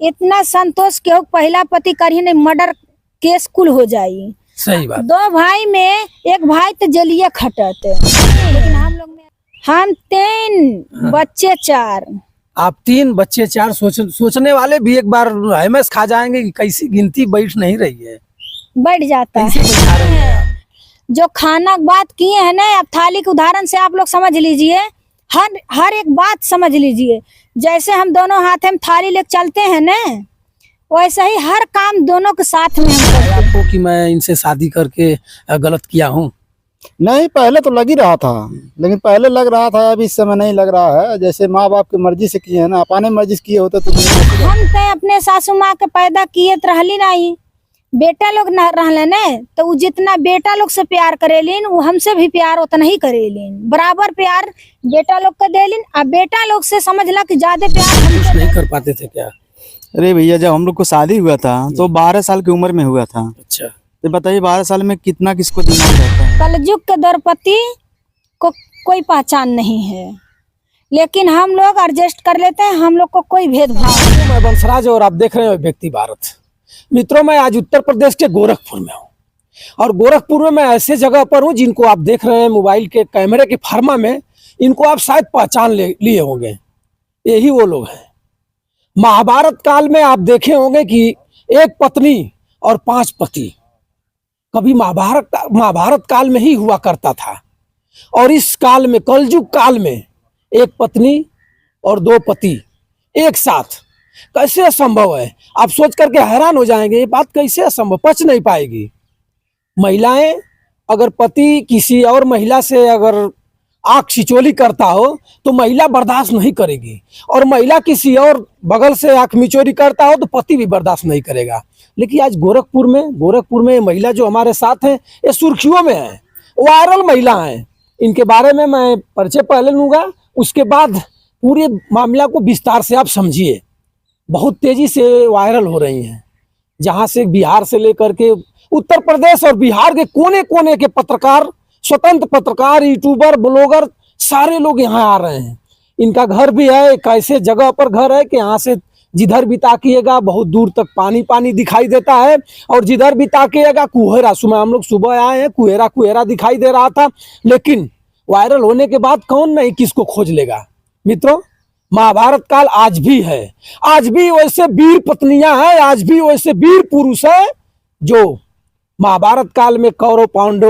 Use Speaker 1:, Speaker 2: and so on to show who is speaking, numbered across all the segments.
Speaker 1: इतना संतोष के पहला पति करी नहीं मर्डर केस कुल हो जाई।
Speaker 2: सही बात।
Speaker 1: 2 भाई में एक भाई तो जलिए खटत, लेकिन हम 3 बच्चे 4।
Speaker 2: आप 3 बच्चे 4 सोचने वाले भी एक बार हेमस खा जाएंगे कि कैसी गिनती बैठ नहीं रही है,
Speaker 1: बैठ जाता
Speaker 2: कैसे
Speaker 1: है।
Speaker 2: बैठा रहे हैं आप?
Speaker 1: जो खाना बात किए हैं ना, अब थाली के उदाहरण से आप लोग समझ लीजिए, हर एक बात समझ लीजिए। जैसे हम दोनों हाथ में थाली लेके चलते हैं ना, वैसे ही हर काम दोनों के साथ में हम करते हैं।
Speaker 2: आपको कि मैं इनसे शादी करके गलत किया हूँ?
Speaker 3: नहीं, पहले तो लग ही रहा था, लेकिन पहले लग रहा था, अभी इस समय नहीं लग रहा है। जैसे माँ बाप की मर्जी से किए हैं ना, अपने मर्जी से किए होते तो
Speaker 1: हम तो अपने सासू माँ के पैदा किए तो रहली नहीं, बेटा लोग न रहले ने, तो वो जितना बेटा लोग से प्यार करेलिन वो हमसे भी प्यार उतना ही करेलिन। बराबर प्यार बेटा लोग के देलिन, अब बेटा लोग से समझला कि ज्यादा प्यार
Speaker 2: कुछ नहीं कर पाते थे क्या?
Speaker 4: अरे भैया, जब हम लोग को शादी हुआ था तो 12 साल की उम्र में हुआ था।
Speaker 2: अच्छा,
Speaker 4: तो बताइए 12 साल में कितना किसको दिमाग रहता है।
Speaker 1: कलयुग के दरपति को कोई पहचान नहीं है, लेकिन हम लोग एडजस्ट कर लेते हैं, हम लोग को कोई भेदभाव नहीं।
Speaker 2: मैं बंसराज और आप देख रहे हैं व्यक्ति भारत। मित्रों, मैं आज उत्तर प्रदेश के गोरखपुर में हूँ, और गोरखपुर में मैं ऐसे जगह पर हूँ जिनको आप देख रहे हैं मोबाइल के कैमरे के फर्मा में, इनको आप शायद पहचान लिए होंगे। यही वो लोग हैं। महाभारत काल में आप देखे होंगे कि एक पत्नी और 5 पति कभी महाभारत काल में ही हुआ करता था, और इस काल में, कलयुग काल में, एक पत्नी और 2 पति एक साथ कैसे संभव है? आप सोच करके हैरान हो जाएंगे, ये बात कैसे असंभव, पच नहीं पाएगी। महिलाएं, अगर पति किसी और महिला से अगर आंख छिचोली करता हो तो महिला बर्दाश्त नहीं करेगी, और महिला किसी और बगल से आंख मिचोली करता हो तो पति भी बर्दाश्त नहीं करेगा। लेकिन आज गोरखपुर में महिला जो हमारे साथ हैं, ये सुर्खियों में है, वायरल महिला हैं। इनके बारे में मैं परिचय पहले लूँगा, उसके बाद पूरे मामला को विस्तार से आप समझिए। बहुत तेजी से वायरल हो रही हैं, जहाँ से बिहार से लेकर के उत्तर प्रदेश और बिहार के कोने कोने के पत्रकार, स्वतंत्र पत्रकार, यूट्यूबर, ब्लॉगर, सारे लोग यहाँ आ रहे हैं। इनका घर भी है, एक ऐसे जगह पर घर है कि यहाँ से जिधर भी ताकिएगा बहुत दूर तक पानी पानी दिखाई देता है, और जिधर भी ताकिएगा कुहेरा। हम लोग सुबह आए हैं, कुहेरा दिखाई दे रहा था, लेकिन वायरल होने के बाद कौन नहीं किसको खोज लेगा। मित्रों, महाभारत काल आज भी है, आज भी वैसे वीर पत्नियां हैं, आज भी वैसे वीर पुरुष है जो महाभारत काल में कौरव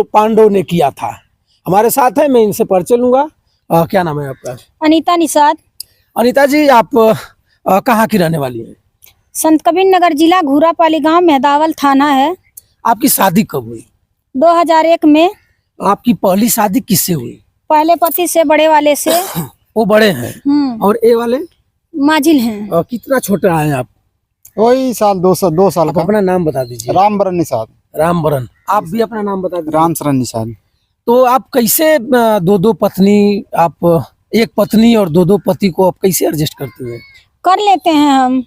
Speaker 2: पांडव ने किया था। हमारे साथ है, मैं इनसे परिचय लूंगा। क्या नाम है आपका?
Speaker 1: अनीता निषाद।
Speaker 2: अनीता जी, आप कहाँ की रहने वाली हैं?
Speaker 1: संत कबीर नगर जिला, घूरापाली गांव, मेहदावल थाना है।
Speaker 2: आपकी शादी कब हुई?
Speaker 1: 2001 में।
Speaker 2: आपकी पहली शादी किससे हुई?
Speaker 1: पहले पति से, बड़े वाले से।
Speaker 2: वो बड़े हैं, और ए वाले
Speaker 1: माजिल हैं।
Speaker 2: और कितना छोटा है आप?
Speaker 3: वही साल 2 साल का।
Speaker 2: अपना नाम बता दीजिए।
Speaker 3: रामबरन निषाद।
Speaker 2: रामबरन। आप भी अपना नाम बता दीजिए।
Speaker 3: रामचरण निषाद।
Speaker 2: तो आप कैसे 2 पत्नी, आप एक पत्नी और 2 पति को आप कैसे एडजस्ट करते हैं?
Speaker 1: कर लेते हैं हम।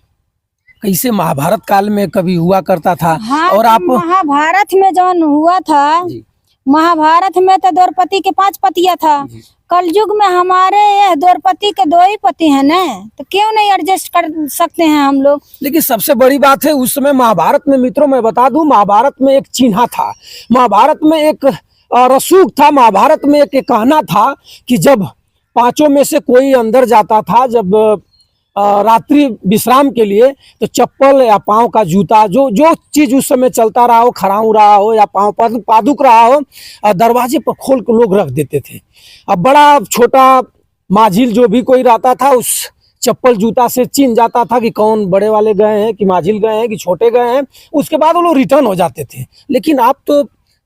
Speaker 2: कैसे? महाभारत काल में कभी हुआ करता था।
Speaker 1: हाँ,
Speaker 2: और आप
Speaker 1: महाभारत में जौन हुआ था, महाभारत में तो द्रौपदी के 5 पतिया था। कलयुग में हमारे यह द्रौपदी के 2 ही पति हैं ना, तो क्यों नहीं एडजस्ट कर सकते हैं हम लोग?
Speaker 2: लेकिन सबसे बड़ी बात है, उस समय महाभारत में, मित्रों मैं बता दूं, महाभारत में एक चिन्ह था, महाभारत में एक रसूख था, महाभारत में एक कहना था कि जब 5 में से कोई अंदर जाता था, जब रात्रि विश्राम के लिए, तो चप्पल या पाँव का जूता, जो चीज उस समय चलता रहा हो, खड़ाऊ रहा हो या पाँव पादुक रहा हो, दरवाजे पर खोल के लोग रख देते थे। अब बड़ा छोटा माझिल जो भी कोई रहता था, उस चप्पल जूता से चिन्ह जाता था कि कौन बड़े वाले गए हैं, कि माझिल गए हैं, कि छोटे गए हैं। उसके बाद वो लोग रिटर्न हो जाते थे। लेकिन आप तो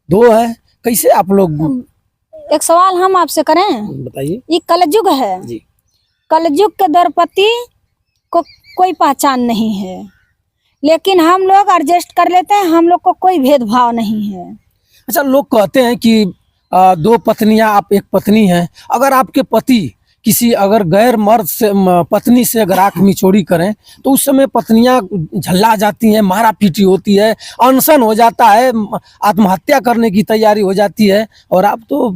Speaker 2: 2 हैं, कैसे आप लोग?
Speaker 1: एक सवाल हम आपसे करें,
Speaker 2: बताइए।
Speaker 1: ये कलयुग है
Speaker 2: जी।
Speaker 1: कलयुग के द्रौपदी को कोई पहचान नहीं है, लेकिन हम लोग एडजस्ट कर लेते हैं, हम लोग को कोई भेदभाव नहीं है।
Speaker 2: अच्छा, लोग कहते हैं कि 2 पत्नियां, आप एक पत्नी हैं, अगर आपके पति किसी अगर गैर मर्द से, पत्नी से अगर आंख मिचोड़ी करें तो उस समय पत्नियां झल्ला जाती हैं, मारा पीटी होती है, अनशन हो जाता है, आत्महत्या करने की तैयारी हो जाती है। और आप तो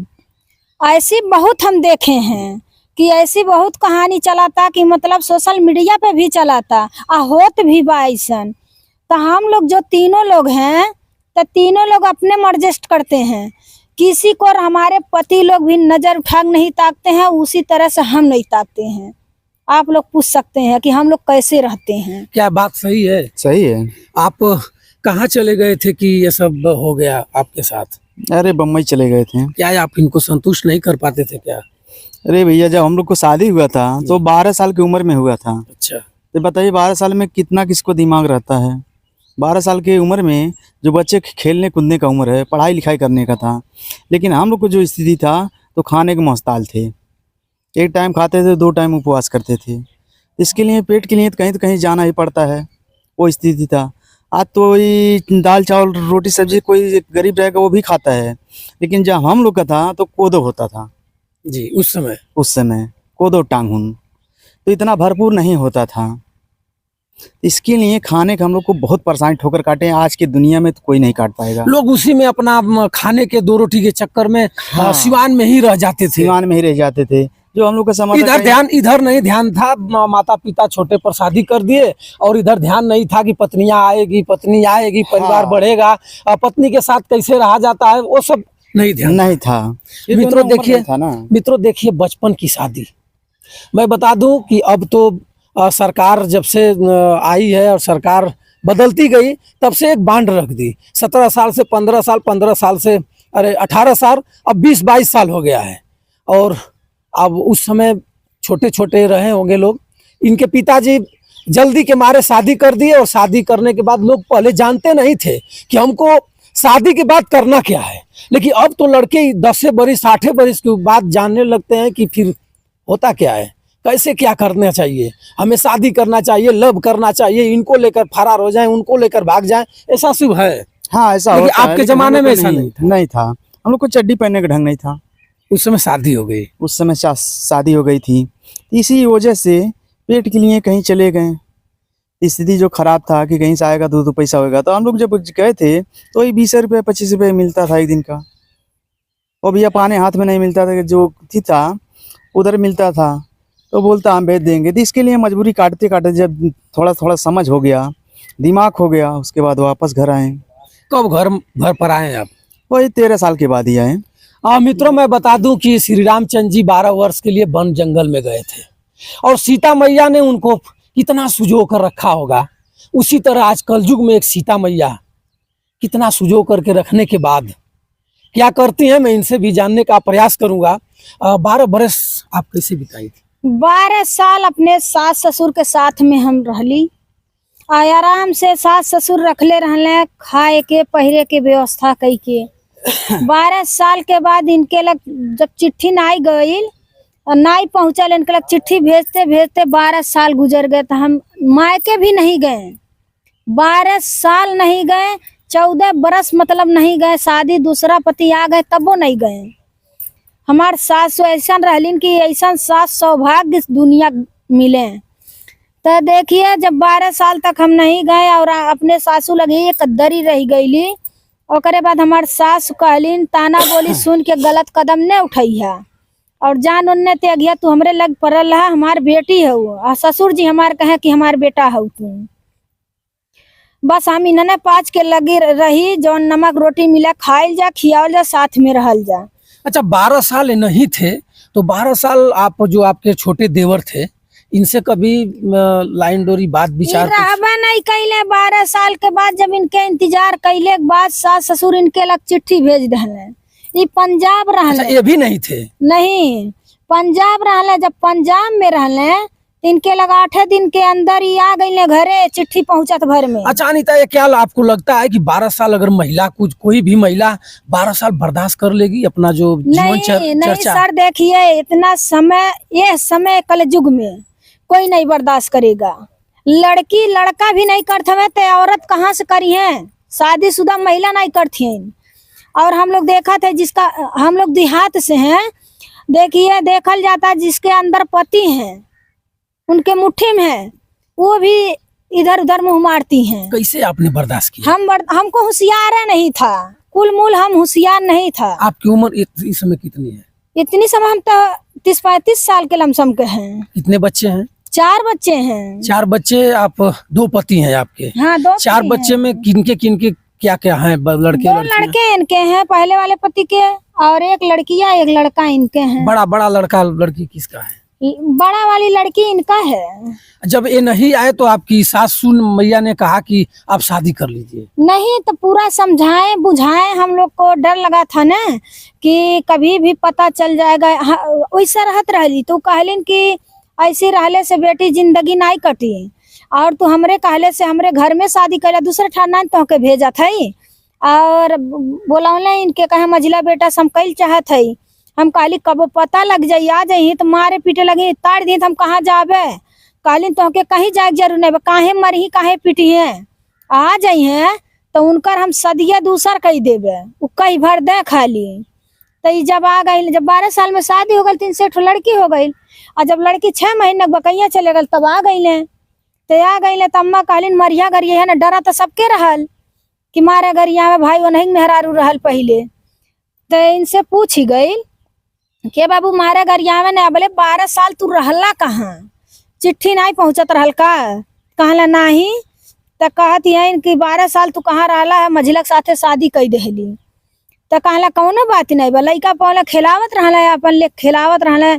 Speaker 1: ऐसी बहुत हम देखे हैं कि ऐसी बहुत कहानी चलाता कि मतलब सोशल मीडिया पे भी चलाता आ होत भी बा ऐसन। तो हम लोग जो तीनों लोग हैं तो तीनों लोग अपने में एडजस्ट करते हैं, किसी को हमारे पति लोग भी नजर उठा नहीं ताकते हैं, उसी तरह से हम नहीं ताकते हैं। आप लोग पूछ सकते हैं कि हम लोग कैसे रहते हैं।
Speaker 2: क्या बात सही है?
Speaker 4: सही है।
Speaker 2: आप कहाँ चले गए थे कि ये सब हो गया आपके साथ?
Speaker 4: अरे बम्बई चले गए थे।
Speaker 2: क्या आप इनको संतुष्ट नहीं कर पाते थे क्या?
Speaker 4: अरे भैया जब हम लोग को शादी हुआ था तो 12 साल की उम्र में हुआ था।
Speaker 2: अच्छा।
Speaker 4: तो बताइए 12 साल में कितना किसको दिमाग रहता है। 12 साल की उम्र में जो बच्चे खेलने कूदने का उम्र है, पढ़ाई लिखाई करने का था, लेकिन हम लोग को जो स्थिति था तो खाने के मोहताज थे। एक टाइम खाते थे, 2 टाइम उपवास करते थे। इसके लिए पेट के लिए तो कहीं जाना ही पड़ता है, वो स्थिति था। आज तो ये दाल चावल रोटी सब्जी कोई गरीब रहेगा वो भी खाता है, लेकिन जब हम लोग का था तो कोदो होता था
Speaker 2: जी। उस समय
Speaker 4: कोदो टांगुन तो इतना भरपूर नहीं होता था। इसके लिए खाने का हम लोग को बहुत परेशानी ठोकर काटे हैं। आज की दुनिया में तो कोई नहीं काट पाएगा।
Speaker 2: लोग उसी में अपना खाने के 2 रोटी के चक्कर में सिवान में ही रह जाते थे।
Speaker 4: सिवान में ही रह जाते थे। जो हम लोग का समझ
Speaker 2: इधर नहीं ध्यान था, माता पिता छोटे पर शादी कर दिए, और इधर ध्यान नहीं था कि पत्नी आएगी परिवार बढ़ेगा, पत्नी के साथ कैसे रहा जाता है, वो सब नहीं ध्यान
Speaker 4: नहीं था।
Speaker 2: मित्रों देखिए बचपन की शादी। मैं बता दूं कि अब तो सरकार जब से आई है और सरकार बदलती गई तब से एक बांड रख दी। 17 साल से 15 साल, 15 साल से 18 साल, अब 20-22 साल हो गया है। और अब उस समय छोटे छोटे रहे होंगे लोग, इनके पिताजी जल्दी के मारे शादी कर दिए, और शादी करने के बाद लोग पहले जानते नहीं थे कि हमको शादी के बाद करना क्या है, लेकिन अब तो लड़के 10 बरिस 8 बरिस के बाद जानने लगते हैं कि फिर होता क्या है, कैसे क्या करना चाहिए, हमें शादी करना चाहिए, लव करना चाहिए, इनको लेकर फरार हो जाएं, उनको लेकर भाग जाएं, ऐसा शुभ है।
Speaker 4: हाँ ऐसा होता है,
Speaker 2: आपके जमाने में ऐसा नहीं
Speaker 4: था। हम लोग को चड्डी पहनने का ढंग नहीं था।
Speaker 2: उस समय शादी हो गई।
Speaker 4: उस समय शादी हो गई थी, इसी वजह से पेट के लिए कहीं चले गए। स्थिति जो खराब था कि कहीं से आएगा तो पैसा होगा, तो हम लोग जब गए थे तो वही 20 रुपये 25 रुपये मिलता था एक दिन का। और भैया पाने हाथ में नहीं मिलता था, जो थी था उधर मिलता था, तो बोलता हम भेज देंगे। तो इसके लिए मजबूरी काटते काटते जब थोड़ा थोड़ा समझ हो गया, दिमाग हो गया, उसके बाद वापस घर आए।
Speaker 2: कब घर पर आए आप?
Speaker 4: वही 13 साल के बाद ही आए।
Speaker 2: मित्रों मैं बता दूं कि श्री रामचंद्र जी 12 वर्ष के लिए वन जंगल में गए थे, और सीता मैया ने उनको कितना सुजो कर रखा होगा। उसी तरह आज कलयुग में एक सीता मैया कितना सुजो करके रखने के बाद क्या करती हैं, मैं इनसे भी जानने का प्रयास करूंगा। 12 बरस आप कैसे बिताई थी?
Speaker 1: 12 साल अपने सास ससुर के साथ में हम रहली, आराम से सास ससुर रखले रहले, खाए के पहिरे के व्यवस्था कई के। 12 साल के बाद इनके लग जब चिट्ठी नहीं गई और नहीं पहुंचल, इनके लग चिट्ठी भेजते भेजते 12 साल गुजर गए। तो हम मायके भी नहीं गए, 12 साल नहीं गए, 14 बरस मतलब नहीं गए। शादी दूसरा पति आ गए तब वो नहीं गए। हमार सास ऐसा रहलिन कि ऐसा सास सौभाग्य दुनिया मिले। तो देखिए जब 12 साल तक हम नहीं गए और अपने सासू लगी कद्दरी रह गईली, ओकरे बाद हमार सास कहलिन ताना बोली सुन के गलत कदम न उठैया, और जान उन्ने त्यागिया तू हमरे लग पड़ल है, हमार बेटी है वो। और ससुर जी हमार कहे कि हमार बेटा है तू। बस हम इन्हने 5 के लगी रही, जो नमक रोटी मिला खाइल जा, खियावल जा, साथ में रहल जा।
Speaker 2: अच्छा 12 साल नहीं थे तो 12 साल आप जो आपके छोटे देवर थे इनसे कभी लाइन डोरी बात विचार
Speaker 1: नहीं कैले। 12 साल के बाद जब इनके इंतजार कैले के बाद सास ससुर इनके लग चिट्ठी भेज दहले। ये पंजाब रहले।
Speaker 2: अच्छा, ये भी नहीं थे?
Speaker 1: नहीं, पंजाब रहले। जब पंजाब में रहले इनके लगा 8 दिन के अंदर ही आ गई घरे, चिट्ठी पहुंचत भर में।
Speaker 2: अच्छा अनिता, ये क्या आपको लगता है कि 12 साल अगर महिला कोई भी महिला 12 साल बर्दाश्त कर लेगी अपना जो जीवन चर्चा?
Speaker 1: नहीं सर, देखिए इतना समय, ये समय कलयुग में कोई नहीं बर्दाश्त करेगा। लड़की लड़का भी नहीं करते हुए तो औरत कहाँ से करी है? शादीशुदा महिला नहीं करती है। और हम लोग देखा थे जिसका, हम लोग देहात से हैं, देखिए देखल जाता जिसके अंदर पति हैं उनके मुट्ठी में है, वो भी इधर उधर मुंह मारती हैं।
Speaker 2: कैसे आपने बर्दाश्त किया?
Speaker 1: हमको होशियार नहीं था, कुल मूल हम होशियार नहीं था।
Speaker 2: आपकी उम्र इस समय कितनी है?
Speaker 1: इतनी समय हम तो 30-35 साल के लमसम के हैं।
Speaker 2: कितने बच्चे हैं?
Speaker 1: 4 बच्चे हैं।
Speaker 2: 4 बच्चे, आप 2 पति हैं आपके।
Speaker 1: हाँ, 2
Speaker 2: 4
Speaker 1: पति
Speaker 2: बच्चे
Speaker 1: हैं।
Speaker 2: में किनके किनके क्या क्या हैं? लड़के
Speaker 1: 2
Speaker 2: लड़कियां?
Speaker 1: लड़के इनके हैं पहले वाले पति के, और 1 लड़कियां 1 लड़का इनके हैं।
Speaker 2: बड़ा लड़का लड़की किसका है?
Speaker 1: बड़ा वाली लड़की इनका है।
Speaker 2: जब ये नहीं आए तो आपकी सासू मैया ने कहा कि आप शादी कर लीजिए।
Speaker 1: नहीं तो पूरा समझाए बुझाए, हम लोग को डर लगा था ना कि कभी भी पता चल जाएगा। वैसा रहत रहली तो कहलिन कि ऐसे रहले से बेटी जिंदगी नहीं कटी, और तू हमरे कहले से हमरे घर में शादी कर, दूसरे ठाना तो के भेजा थई, और बोलौले इनके कहे मझिला बेटा से हम कल चाहत हई। हम कहली कबो पता लग जाई आ जाई तो मारे पीटे लगे, ताड़ दी हम कहाँ जाबे। कहलिन तो के कहीं जाए जरूर नहीं, काहे मरही काहे पिटी है, आ जाई है तो उनकर हम सदिया दूसर कही देवे, उ कहीं भर दे खाली। तो जब आ गई, जब 12 साल में शादी हो गई, 3 से लड़की हो गई, और जब लड़की 6 महीने बकैया चले गल तब आ गई। तो आ गई तो अम्मा कहलिन मरिया गरिया है ना, डरा तो सबके रहल कि मारे गरिया में भाई वो नहीं मेहरारू रहल पहले। तो इनसे पूछी गई के बाबू मारे गरिया में ना, बोले 12 साल तू रहला कहाँ, चिट्ठी नहीं पहुँचत रहल का? कहला नहीं। तो कहती है कि 12 साल तू कहाँ रहला है, मझिला के साथे शादी कई देहली। तो कहला कौनो बात नहीं बा, लइका पहले खिलावत रहला है, अपन ले खिलावत रहला,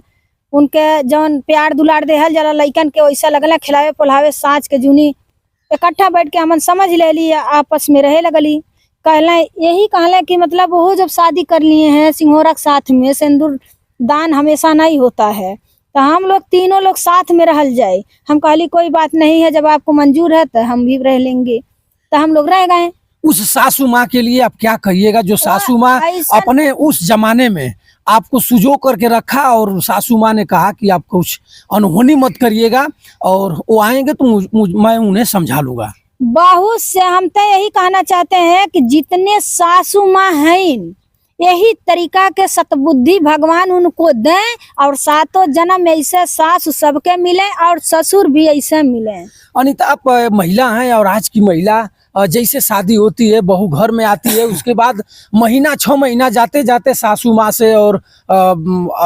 Speaker 1: उनके जौन प्यार दुलार देहल जरा लइकन के वैसा लगला खिलावे पोलावे, साँझ के जूनी इकट्ठा बैठ के हमन समझ ले ली, आपस में रहे लगली। कहला यही कहला कि मतलब वो जब शादी कर लिए हैं सिंघोरा के साथ में, सिंदूर दान हमेशा नहीं होता है, तो हम लोग तीनों लोग साथ में रह जाए। हम कहली कोई बात नहीं है, जब आपको मंजूर है तो हम भी रह लेंगे। तो हम लोग रह गए।
Speaker 2: उस सासू माँ के लिए आप क्या कहिएगा, जो सासू माँ
Speaker 1: ऐसा-
Speaker 2: अपने उस जमाने में आपको सुजो करके रखा, और सासू माँ ने कहा कि आप कुछ अनहोनी मत करिएगा, और वो आएंगे तो मैं उन्हें समझा लूंगा।
Speaker 1: बहुत से हम तो यही कहना चाहते हैं कि जितने सासू माँ हैं, यही तरीका के सतबुद्धि भगवान उनको दें, और 7 जन्म ऐसे सास सबके मिले और ससुर भी ऐसे मिले।
Speaker 2: अनिता, आप महिला हैं, और आज की महिला जैसे शादी होती है, बहू घर में आती है, उसके बाद महीना 6 महीना जाते जाते सासू माँ से और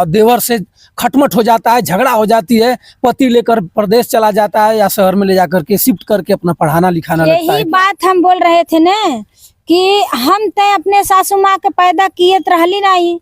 Speaker 2: देवर से खटमट हो जाता है, झगड़ा हो जाती है, पति लेकर प्रदेश चला जाता है या शहर में ले जाकर के शिफ्ट करके अपना पढ़ाना लिखाना लगता है।
Speaker 1: यही बात हम बोल रहे थे ना कि हम तय अपने सासू माँ के पैदा किए रहली नहीं,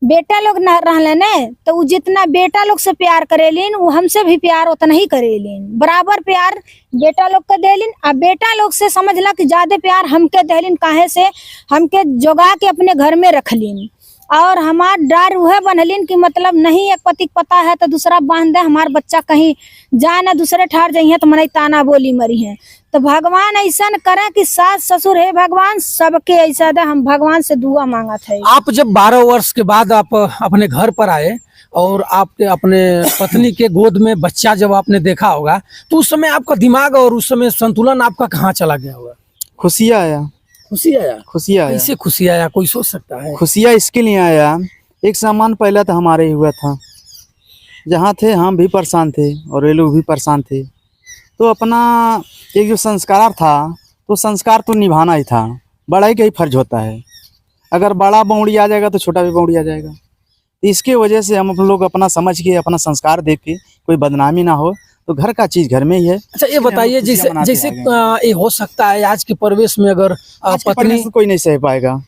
Speaker 1: बेटा लोग न रहले ने, तो उ जितना बेटा लोग से प्यार करेलिन वो हमसे भी प्यार उतना ही करेलिन, बराबर प्यार बेटा लोग के देलिन। आ बेटा लोग से समझला कि ज्यादा प्यार हमके देलिन, काहे से हमके जोगा के अपने घर में रखलिन, और हमार डर वह बनलिन कि मतलब नहीं एक पति पता है तो दूसरा बांध दे, हमार बच्चा कहीं जा ना दूसरे ठार जाइए तो मन ताना बोली मरी है। तो भगवान ऐसा करे कि सास ससुर है भगवान सबके ऐसा दे, हम भगवान से दुआ मांगा थे।
Speaker 2: आप जब 12 वर्ष के बाद आप अपने घर पर आए और आपके अपने पत्नी के गोद में बच्चा जब आपने देखा होगा, तो उस समय आपका दिमाग और उस समय संतुलन आपका कहाँ चला गया होगा?
Speaker 4: खुशियाँ आया,
Speaker 2: खुशियाँ आया।
Speaker 4: खुशियाँ आया।
Speaker 2: कैसे खुशी आया, कोई सोच सकता है?
Speaker 4: खुशियाँ इसके लिए आया, एक सामान पहला तो हमारे ही हुआ था, जहाँ थे हम भी परेशान थे और ये लोग भी परेशान थे, तो अपना एक जो संस्कार था तो संस्कार तो निभाना ही था, बड़ा ही का ही फर्ज होता है। अगर बड़ा बौड़ी आ जाएगा तो छोटा भी बौड़ी आ जाएगा, तो इसके वजह से हम लोग अपना समझ के अपना संस्कार देख के कोई बदनामी ना हो, तो घर का चीज घर में ही है।
Speaker 2: अच्छा ये बताइए, जैसे जैसे ये हो सकता है आज के परिवेश में, अगर पत्नी
Speaker 4: कोई नहीं सह पाएगा,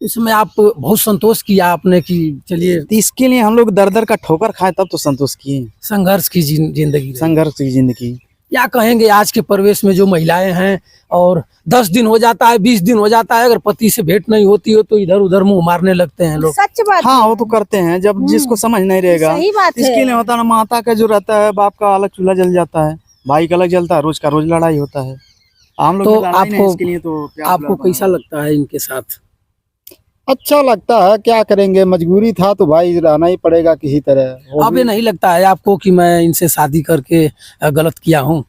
Speaker 2: इसमें आप बहुत संतोष किया आपने कि चलिए
Speaker 4: तो इसके लिए हम लोग दर दर का ठोकर खाए तब तो संतोष किए।
Speaker 2: संघर्ष की जिंदगी रही।
Speaker 4: संघर्ष की जिंदगी।
Speaker 2: क्या कहेंगे आज के परिवेश में जो महिलाएं हैं, और 10 दिन हो जाता है 20 दिन हो जाता है, अगर पति से भेंट नहीं होती हो तो इधर उधर मुंह मारने लगते हैं लोग।
Speaker 1: सच बात
Speaker 4: हाँ वो तो करते हैं, जब जिसको समझ नहीं रहेगा।
Speaker 1: सही बात है।
Speaker 4: इसके लिए होता है ना, माता का जो रहता है, बाप का अलग चूल्हा जल जाता है, भाई का अलग जलता है, रोज का रोज लड़ाई होता है। हम लोग
Speaker 2: तो
Speaker 4: लड़ाई नहीं,
Speaker 2: आपको
Speaker 4: इसके लिए तो प्यार
Speaker 2: आपको
Speaker 4: दुलार
Speaker 2: कैसा लगता है इनके साथ?
Speaker 3: अच्छा लगता है, क्या करेंगे, मजबूरी था तो भाई रहना ही पड़ेगा किसी तरह। वो
Speaker 2: अब
Speaker 3: भी-
Speaker 2: ये नहीं लगता है आपको कि मैं इनसे शादी करके गलत किया हूँ?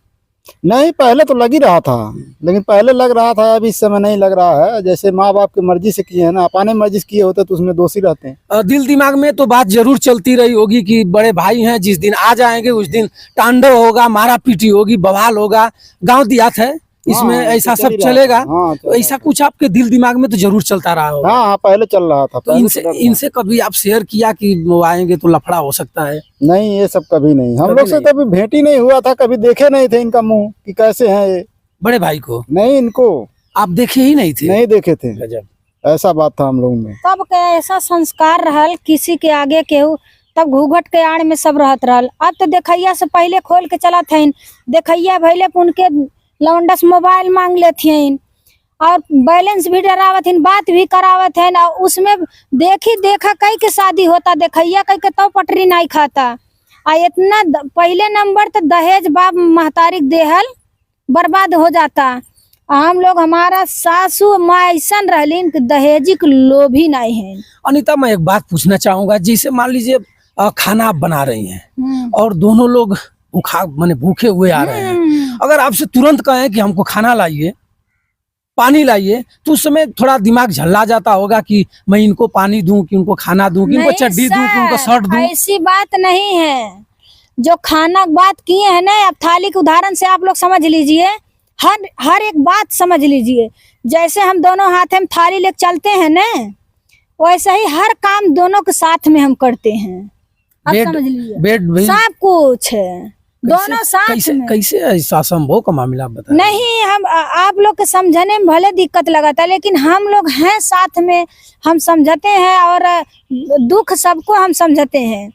Speaker 3: नहीं, पहले तो लग ही रहा था, लेकिन पहले लग रहा था, अभी इस समय नहीं लग रहा है। जैसे माँ बाप की मर्जी से किए हैं ना, अपने मर्जी से किए होते तो उसमें दोषी रहते हैं।
Speaker 2: दिल दिमाग में तो बात जरूर चलती रही होगी कि बड़े भाई हैं, जिस दिन आ जाएंगे उस दिन तांडव होगा, मारा पीटी होगी, बवाल होगा। गांव देहात है, इसमें
Speaker 3: हाँ,
Speaker 2: ऐसा
Speaker 3: चल
Speaker 2: सब
Speaker 3: ही रहा
Speaker 2: चलेगा।
Speaker 3: था। हाँ,
Speaker 2: तो ऐसा कुछ आपके दिल दिमाग में तो जरूर चलता रहा होगा।
Speaker 3: हाँ, पहले चल रहा था।
Speaker 2: तो
Speaker 3: पहले
Speaker 2: इनसे
Speaker 3: तो डर था।
Speaker 2: इनसे कभी आप शेयर किया कि वो आएंगे तो लफड़ा हो सकता है?
Speaker 3: नहीं, ये सब कभी नहीं, हम
Speaker 2: कभी
Speaker 3: लोग से
Speaker 2: नहीं।
Speaker 3: कभी भेंट ही नहीं हुआ था, कभी देखे नहीं थे इनका मुंह कि कैसे हैं ये।
Speaker 2: बड़े भाई को
Speaker 3: नहीं, इनको
Speaker 2: आप देखे ही नहीं थे?
Speaker 3: नहीं देखे थे।
Speaker 2: गजब।
Speaker 3: ऐसा बात था हम लोग में।
Speaker 1: तब के ऐसा संस्कार रहल, किसी के आगे केहू तब घूंघट के आड़ में सब रहत रहल। अब तो देखैया से पहले खोल के चलत हइन, देखैया भैले पे उनके लौंडा से मोबाइल मांग लेथिन और बैलेंस भी डरावत हइन, बात भी करावत हइन। और उसमें देखा कई के शादी होता, देखैया कई के तो पटरी नहीं खाता। आ इतना पहले नंबर तो दहेज बाप महतारी देहल बर्बाद हो जाता। हम लोग हमारा सासू माँ ऐसा रहलीन कि दहेजी के लोभी नहीं है।
Speaker 2: अनीता, मैं एक बात पूछना चाहूंगा, जैसे मान लीजिए खाना आप बना रही हैं और दोनों लोग भूखे हुए आ रहे हैं, अगर आपसे तुरंत कहें कि हमको खाना लाइए, पानी लाइए, तो उस समय थोड़ा दिमाग झल्ला जाता होगा कि मैं इनको पानी दूं कि उनको खाना दूं कि इनको
Speaker 1: नहीं
Speaker 2: चड्डी दूं कि उनको
Speaker 1: सर,
Speaker 2: शर्ट दूं?
Speaker 1: ऐसी बात नहीं है। जो खाना बात किए हैं ना, अब थाली के उदाहरण से आप लोग समझ लीजिए, हर एक बात समझ लीजिए। जैसे हम दोनों हाथ में थाली लेके चलते हैं ना, वैसे ही हर काम दोनों के साथ में हम करते हैं। अब समझ लीजिए,
Speaker 2: बेड भी
Speaker 1: सब कुछ है दोनों साथ
Speaker 2: कैसे
Speaker 1: में।
Speaker 2: कैसे ऐसा संभव का मामला आप बताएं?
Speaker 1: नहीं, हम आप लोग के समझने में भले दिक्कत लगाता है, लेकिन हम लोग हैं साथ में, हम समझते हैं और दुख सबको हम समझते हैं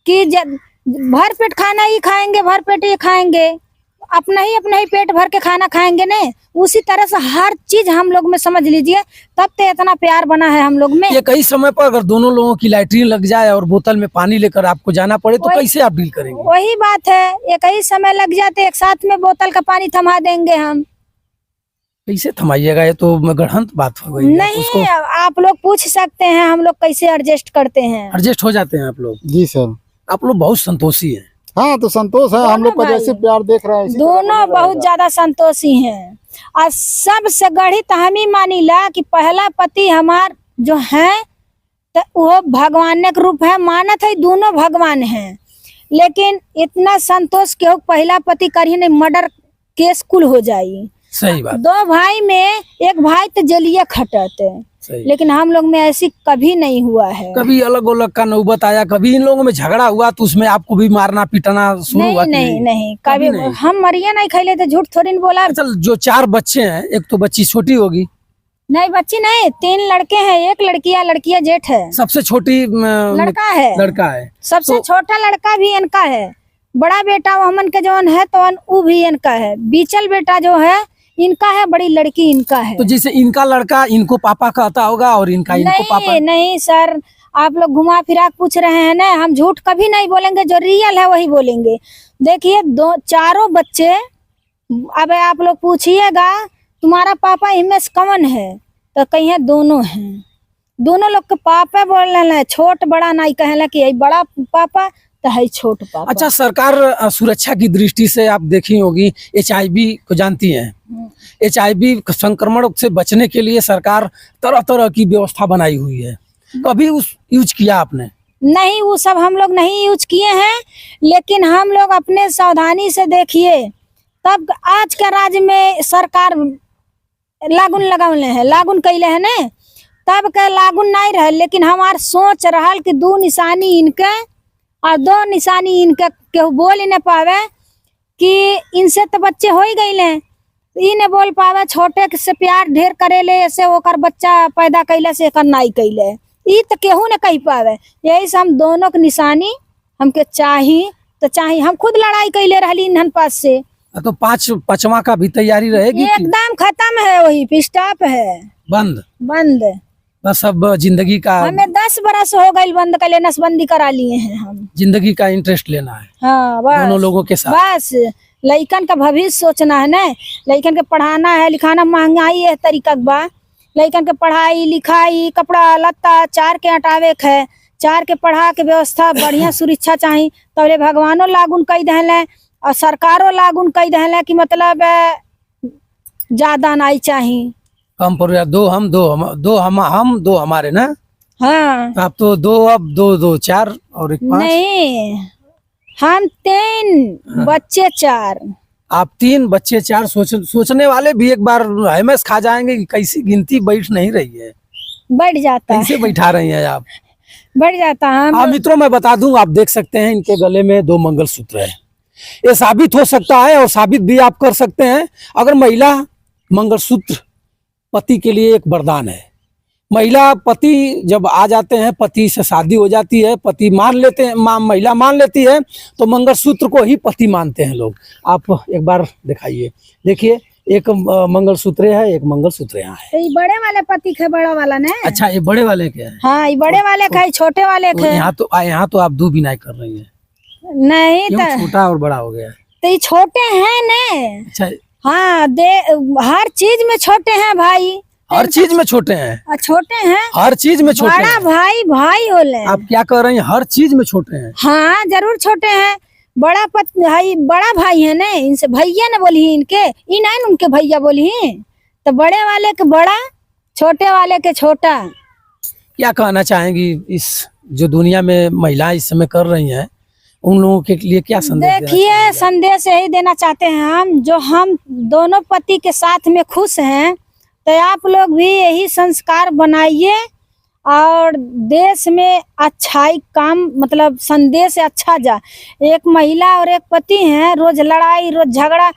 Speaker 1: कि भर पेट खाना ही खाएंगे, भर पेट ही खाएंगे, अपना ही पेट भर के खाना खाएंगे ने। उसी तरह से हर चीज हम लोग में समझ लीजिए, तब तो इतना प्यार बना है हम लोग में।
Speaker 2: ये कई समय पर अगर दोनों लोगों की लैट्रिन लग जाए और बोतल में पानी लेकर आपको जाना पड़े तो कैसे आप डील करेंगे?
Speaker 1: वही बात है, एक ही समय लग जाते, एक साथ में बोतल का पानी थमा देंगे हम।
Speaker 2: कैसे थमाइएगा? ये तो गढ़ंत बात हो गई।
Speaker 1: नहीं, आप लोग पूछ सकते हैं हम लोग कैसे एडजस्ट करते हैं।
Speaker 2: एडजस्ट हो जाते हैं आप लोग?
Speaker 3: जी सर।
Speaker 2: आप लोग बहुत संतोषी हैं।
Speaker 3: हाँ, तो संतोष है, हम लोग का
Speaker 1: दोनों
Speaker 3: जैसे
Speaker 1: भाई।
Speaker 3: प्यार देख रहे हैं इसी तरह
Speaker 1: दोनों
Speaker 3: बना
Speaker 1: बहुत
Speaker 3: रहेगा।
Speaker 1: ज्यादा संतोषी हैं। और सबसे गढ़ित हम ही मानीला कि पहला पति हमार जो है तो वो भगवान के रूप है, मानत है दोनों भगवान हैं। लेकिन इतना संतोष के हो पहला पति करी नहीं, मर्डर केस कुल हो जाई।
Speaker 2: सही बात।
Speaker 1: दो भाई में एक भाई तो जलिए खटत,
Speaker 2: सही।
Speaker 1: लेकिन हम लोग में ऐसी कभी नहीं हुआ है।
Speaker 2: कभी अलग अलग का नौबत आया, कभी इन लोगों में झगड़ा हुआ तो उसमें आपको भी मारना पीटना शुरू हुआ
Speaker 1: नहीं
Speaker 2: कि
Speaker 1: नहीं नहीं, कभी
Speaker 2: नहीं?
Speaker 1: हम मरिया नहीं खैले तो झूठ थोड़ी न बोला।
Speaker 2: अच्छा, जो 4 बच्चे हैं, एक तो बच्ची छोटी होगी?
Speaker 1: नहीं, बच्ची नहीं, 3 लड़के हैं, एक लड़कियां जेठ है।
Speaker 2: सबसे छोटी
Speaker 1: लड़का है।
Speaker 2: लड़का है।
Speaker 1: सबसे
Speaker 2: तो-
Speaker 1: छोटा लड़का भी इनका है। बड़ा बेटा हमन के जवन है तो वो भी इनका है। बीचल बेटा जो है इनका है, बड़ी लड़की इनका है।
Speaker 2: तो जैसे इनका लड़का इनको पापा कहता होगा और इनका इनको पापा?
Speaker 1: नहीं नहीं सर, आप लोग घुमा फिरा पूछ रहे हैं ना, हम झूठ कभी नहीं बोलेंगे, जो रियल है वही बोलेंगे। देखिए, चारों बच्चे, अब आप लोग पूछिएगा तुम्हारा पापा इनमें से कौन है, तो कहिए दोनों हैं। दोनों लोग के पापा बोल रहे हैं, छोट बड़ा नहीं कहला कि यही बड़ा पापा तो है छोट पापा।
Speaker 2: अच्छा, सरकार सुरक्षा की दृष्टि से आप देखी होगी, HIV को जानती हैं? HIV संक्रमण से बचने के लिए सरकार तरह तरह की व्यवस्था बनाई हुई है, कभी उस यूज किया आपने?
Speaker 1: नहीं, वो सब हम लोग नहीं यूज किए हैं, लेकिन हम लोग अपने सावधानी से देखिए। तब आज के राज्य में सरकार लागू लगावले है, लागू कैले है ने, तब के लागू नहीं रहे। लेकिन हमार सोच रहल कि 2 निशानी इनके और 2 निशानी इनके केहू बोल न पावे कि इनसे तो बच्चे हो ही गए, ई ने बोल पावे छोटे से प्यार ढेर करेले, ऐसे ओकर बच्चा पैदा कैले से एकर नहीं कैले, ई तो केहू न कह पावे। यही से हम दोनों के निशानी हमके चाहिए। हम खुद लड़ाई कैले रहली इन्हन पास से।
Speaker 2: तो 5वां का भी तैयारी रहेगी कि
Speaker 1: एकदम खत्म है, वही स्टॉप है, बंद।
Speaker 2: बस अब जिंदगी का,
Speaker 1: हमें 10 बरस हो गए बंद कैले, नसबंदी करा लिए हैं हम।
Speaker 2: जिंदगी का इंटरेस्ट लेना है
Speaker 1: हाँ, बस
Speaker 2: दोनों लोगों के साथ।
Speaker 1: बस लइकन का भविष्य सोचना है ना, लइकन के पढ़ाना है लिखाना। महंगाई है तरीका बा, लइकन के पढ़ाई लिखाई कपड़ा लत्ता 4 के हटावे है, 4 के पढ़ा के व्यवस्था बढ़िया सुरक्षा चाहिए। तबले भगवानो लागू कई दहले और सरकारों लागू कई दहले कि मतलब ज्यादा नहीं चाहिए।
Speaker 2: कम पर 2 हम 2 हमारे ना।
Speaker 1: हाँ,
Speaker 2: तो आप तो 2, अब 2 4 और 1 5।
Speaker 1: नहीं, हम 3 बच्चे 4।
Speaker 2: आप 3 बच्चे 4 सोचने वाले भी एक बार हेमस खा जाएंगे कि कैसी गिनती बैठ नहीं रही है,
Speaker 1: बढ़ जाता है,
Speaker 2: कैसे बैठा रही हैं आप।
Speaker 1: बढ़ जाता है।
Speaker 2: हाँ मित्रों, मैं बता दूं, आप देख सकते हैं इनके गले में 2 मंगलसूत्र है। ये साबित हो सकता है और साबित भी आप कर सकते हैं, अगर महिला मंगलसूत्र पति के लिए एक वरदान है। महिला पति जब आ जाते हैं, पति से शादी हो जाती है, पति मान लेते हैं, महिला मान लेती है, तो मंगलसूत्र को ही पति मानते हैं लोग। आप एक बार दिखाइए, देखिए एक मंगलसूत्र है, एक मंगलसूत्र यहाँ है।
Speaker 1: तो ये बड़े वाले पति के बड़ा वाला ने।
Speaker 2: अच्छा, ये बड़े वाले के है?
Speaker 1: हाँ, ये बड़े वाले का है, छोटे वाले
Speaker 2: तो
Speaker 1: का है।
Speaker 2: यहाँ तो आप दो बिनाई कर रही हैं।
Speaker 1: नहीं
Speaker 2: क्यों
Speaker 1: तो
Speaker 2: छोटा और बड़ा हो गया?
Speaker 1: तो ये छोटे हैं ने।
Speaker 2: अच्छा,
Speaker 1: हाँ, हर चीज में छोटे हैं भाई,
Speaker 2: हर चीज में छोटे हैं।
Speaker 1: छोटे हैं,
Speaker 2: हर चीज में छोटे
Speaker 1: बड़ा
Speaker 2: हैं।
Speaker 1: भाई भाई होले।
Speaker 2: आप क्या कर रही हैं? हर चीज में छोटे हैं।
Speaker 1: हाँ, जरूर छोटे हैं। बड़ा भाई, बड़ा भाई है ने, इनसे भैया ने बोली इनके, इन नहीं उनके भैया बोली, तो बड़े वाले के बड़ा, छोटे वाले के छोटा।
Speaker 2: क्या कहना चाहेंगी इस जो दुनिया में महिलाएं इस समय कर रही हैं, उन लोगों के लिए क्या संदेश देना
Speaker 1: देखिए,
Speaker 2: चाहेंगे?
Speaker 1: संदेश यही देना चाहते हैं हम दोनों पति के साथ में खुश हैं, तो आप लोग भी यही संस्कार बनाइए और देश में अच्छाई काम, मतलब संदेश अच्छा जा। एक महिला और एक पति हैं, रोज लड़ाई रोज झगड़ा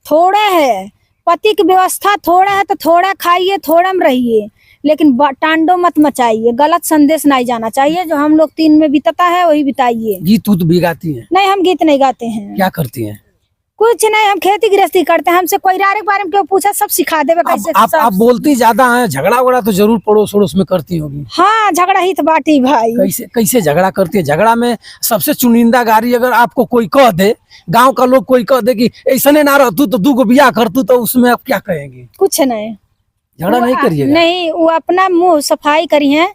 Speaker 1: थोड़े है, पति की व्यवस्था थोड़ा है तो थोड़ा खाइए, थोड़ा में रहिए, लेकिन टांडो मत मचाइए। गलत संदेश नहीं जाना चाहिए। जो हम लोग 3 में बिताता है वही बिताइए।
Speaker 2: गीत उत भी गाती हैं?
Speaker 1: नहीं, हम गीत नहीं गाते हैं।
Speaker 2: क्या करती हैं?
Speaker 1: कुछ नहीं, हम खेती गृहस्थी करते हैं। हमसे कोई के बारे में क्यों पूछा, सब सिखा देवे कैसे।
Speaker 2: आप बोलती ज्यादा हैं, झगड़ा वगड़ा तो जरूर पड़ोस वड़ोस में करती होगी।
Speaker 1: हाँ, झगड़ा ही तो बाटी भाई।
Speaker 2: कैसे झगड़ा करती है? झगड़ा में सबसे चुनिंदा गारी अगर आपको कोई कह दे, गांव का लोग कोई कह दे कि ऐसा ना रहतू तो 2 बियाह करतू, तो उसमें आप क्या कहेंगी?
Speaker 1: कुछ नहीं,
Speaker 2: झगड़ा नहीं करिएगा।
Speaker 1: नहीं, वो अपना मुंह सफाई करी है,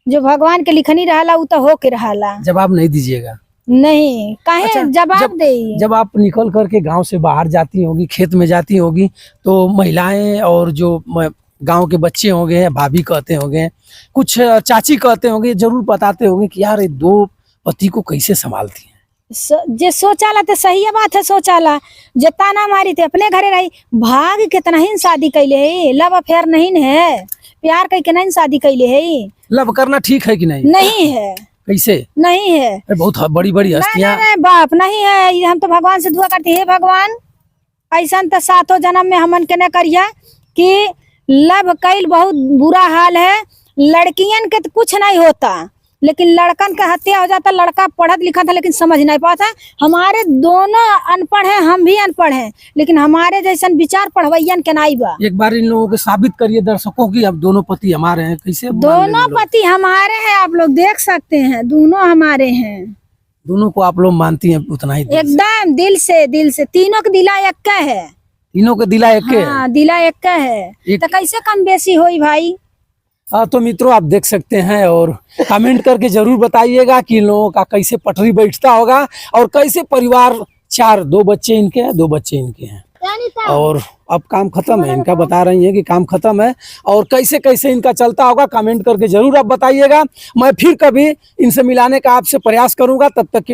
Speaker 1: जो भगवान के लिखनी रहला वो तो हो के रहला।
Speaker 2: जवाब नहीं दीजिएगा?
Speaker 1: नहीं, काहे
Speaker 2: अच्छा,
Speaker 1: जवाब दे।
Speaker 2: जब आप निकल करके गांव से बाहर जाती होगी, खेत में जाती होगी, तो महिलाएं और जो गांव के बच्चे होंगे, भाभी कहते होंगे, कुछ चाची कहते होंगे, जरूर बताते होंगे कि यार ये 2 पति को कैसे संभालती हैं।
Speaker 1: जे सोचाला तो सही बात है। सोचाला जे ताना मारी थे अपने घरे रही, भाग कितना ही शादी कैले है। लव अफेयर नहीं है, प्यार करके नहीं शादी कैले है।
Speaker 2: लव करना ठीक है कि नहीं?
Speaker 1: नहीं है।
Speaker 2: कैसे
Speaker 1: नहीं है?
Speaker 2: बहुत बड़ी बड़ी हस्तियां।
Speaker 1: नहीं, बाप नहीं है। ये हम तो भगवान से दुआ करते हैं, भगवान ऐसा तो 7 जन्म में हमन के न करिया कि लव कैल बहुत बुरा हाल है। लड़कियन के तो कुछ नहीं होता, लेकिन लड़कन का हत्या हो जाता। लड़का पढ़ा लिखा था लेकिन समझ नहीं पाता। हमारे दोनों अनपढ़ हैं, हम भी अनपढ़ हैं, लेकिन हमारे जैसन विचार पढ़वैयन के नहीं बा।
Speaker 2: एक बार इन लोगों को साबित करिए दर्शकों की, अब दोनों पति हमारे हैं। कैसे
Speaker 1: दोनों पति हमारे हैं, आप लोग देख सकते हैं, दोनों हमारे हैं।
Speaker 2: दोनों को आप लोग मानती हैं उतना ही?
Speaker 1: एकदम दिल से। तीनों का दिला एक का है।
Speaker 2: तीनों के दिला एक के?
Speaker 1: हाँ, दिला एक का है, तो कैसे कम बेसी होई भाई।
Speaker 2: तो मित्रों, आप देख सकते हैं और कमेंट करके जरूर बताइएगा कि इन लोगों का कैसे पटरी बैठता होगा और कैसे परिवार 2 बच्चे इनके हैं, 2 बच्चे इनके हैं। और अब काम खत्म है इनका, बता रही है कि काम खत्म है, और कैसे कैसे इनका चलता होगा कमेंट करके जरूर आप बताइएगा। मैं फिर कभी इनसे मिलाने का आपसे प्रयास करूंगा। तब तक के